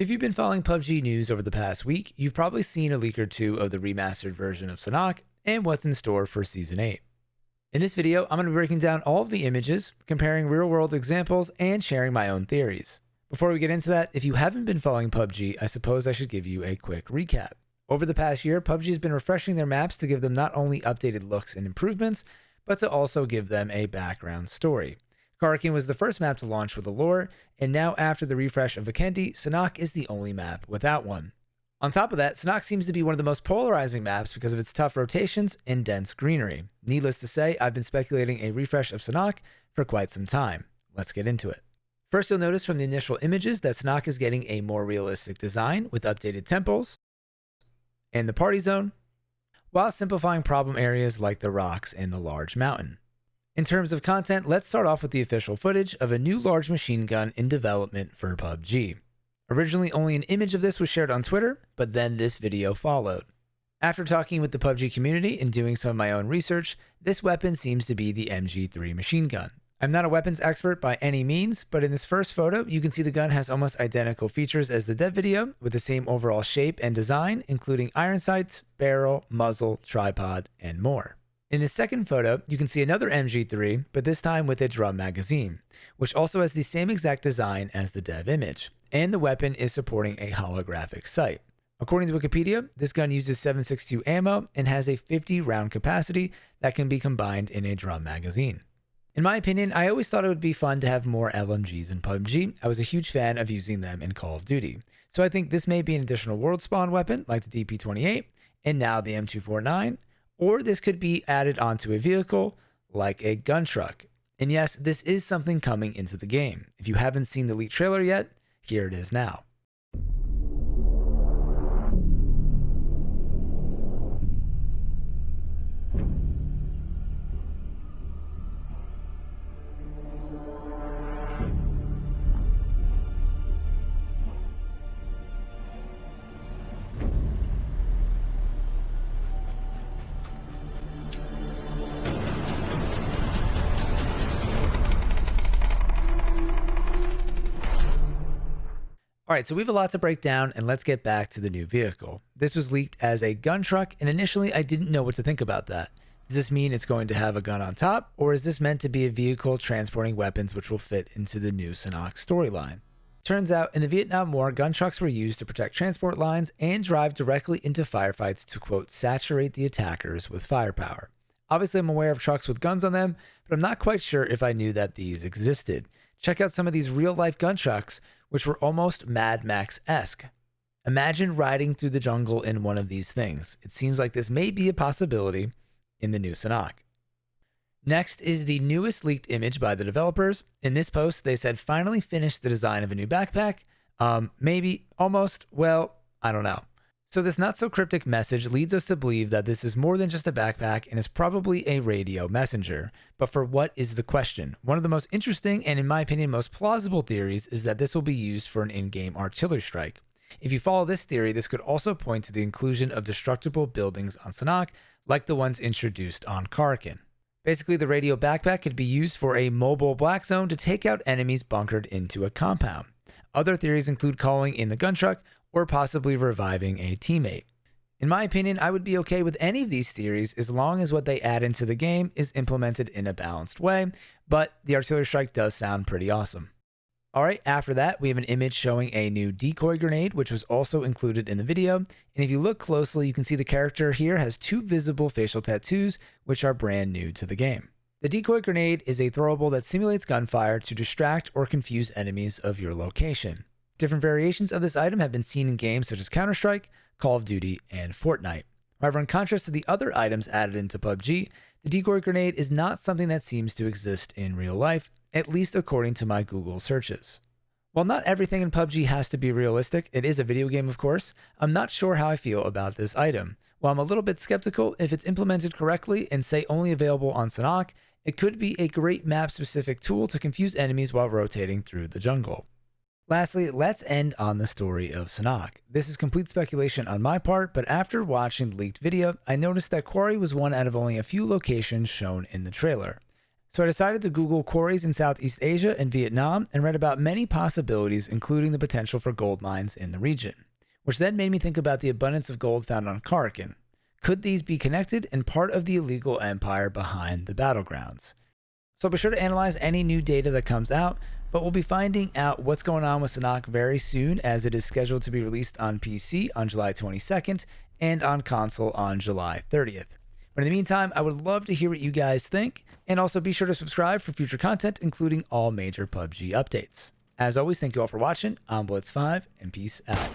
If you've been following PUBG news over the past week, you've probably seen a leak or two of the remastered version of Sanhok and what's in store for Season 8. In this video, I'm going to be breaking down all of the images, comparing real-world examples, and sharing my own theories. Before we get into that, if you haven't been following PUBG, I suppose I should give you a quick recap. Over the past year, PUBG has been refreshing their maps to give them not only updated looks and improvements, but to also give them a background story. Karkin was the first map to launch with a lore, and now after the refresh of Vikendi, Sanhok is the only map without one. On top of that, Sanhok seems to be one of the most polarizing maps because of its tough rotations and dense greenery. Needless to say, I've been speculating a refresh of Sanhok for quite some time. Let's get into it. First, you'll notice from the initial images that Sanhok is getting a more realistic design with updated temples and the party zone, while simplifying problem areas like the rocks and the large mountain. In terms of content, let's start off with the official footage of a new large machine gun in development for PUBG. Originally, only an image of this was shared on Twitter, but then this video followed. After talking with the PUBG community and doing some of my own research, this weapon seems to be the MG3 machine gun. I'm not a weapons expert by any means, but in this first photo, you can see the gun has almost identical features as the dev video, with the same overall shape and design, including iron sights, barrel, muzzle, tripod, and more. In the second photo, you can see another MG3, but this time with a drum magazine, which also has the same exact design as the dev image, and the weapon is supporting a holographic sight. According to Wikipedia, this gun uses 7.62 ammo and has a 50 round capacity that can be combined in a drum magazine. In my opinion, I always thought it would be fun to have more LMGs in PUBG. I was a huge fan of using them in Call of Duty. So I think this may be an additional world spawn weapon like the DP28 and now the M249, or this could be added onto a vehicle like a gun truck. And yes, this is something coming into the game. If you haven't seen the leak trailer yet, here it is now. Alright, so we have a lot to break down, and let's get back to the new vehicle. This was leaked as a gun truck, and initially I didn't know what to think about that. Does this mean it's going to have a gun on top, or is this meant to be a vehicle transporting weapons which will fit into the new Sanhok storyline? Turns out, in the Vietnam War, gun trucks were used to protect transport lines and drive directly into firefights to, quote, saturate the attackers with firepower. Obviously, I'm aware of trucks with guns on them, but I'm not quite sure if I knew that these existed. Check out some of these real-life gun trucks, which were almost Mad Max-esque. Imagine riding through the jungle in one of these things. It seems like this may be a possibility in the new Sanhok. Next is the newest leaked image by the developers. In this post, they said finally finished the design of a new backpack. Maybe, almost, well, I don't know. So this not so cryptic message leads us to believe that this is more than just a backpack and is probably a radio messenger. But for what is the question? One of the most interesting and in my opinion most plausible theories is that this will be used for an in-game artillery strike. If you follow this theory, this could also point to the inclusion of destructible buildings on Sanhok like the ones introduced on Karkin. Basically, the radio backpack could be used for a mobile black zone to take out enemies bunkered into a compound. Other theories include calling in the gun truck or possibly reviving a teammate. In my opinion, I would be okay with any of these theories as long as what they add into the game is implemented in a balanced way, but the artillery strike does sound pretty awesome. Alright, after that, we have an image showing a new decoy grenade, which was also included in the video, and if you look closely, you can see the character here has two visible facial tattoos, which are brand new to the game. The decoy grenade is a throwable that simulates gunfire to distract or confuse enemies of your location. Different variations of this item have been seen in games such as Counter-Strike, Call of Duty, and Fortnite. However, in contrast to the other items added into PUBG, the decoy grenade is not something that seems to exist in real life, at least according to my Google searches. While not everything in PUBG has to be realistic, it is a video game of course, I'm not sure how I feel about this item. While I'm a little bit skeptical, if it's implemented correctly and say only available on Sanhok, it could be a great map-specific tool to confuse enemies while rotating through the jungle. Lastly, let's end on the story of Sanhok. This is complete speculation on my part, but after watching the leaked video, I noticed that Quarry was one out of only a few locations shown in the trailer. So I decided to Google quarries in Southeast Asia and Vietnam and read about many possibilities, including the potential for gold mines in the region, which then made me think about the abundance of gold found on Karakin. Could these be connected and part of the illegal empire behind the battlegrounds? So be sure to analyze any new data that comes out, but we'll be finding out what's going on with Sanhok very soon, as it is scheduled to be released on PC on July 22nd and on console on July 30th. But in the meantime, I would love to hear what you guys think, and also be sure to subscribe for future content, including all major PUBG updates. As always, thank you all for watching. I'm Blitz5, and peace out.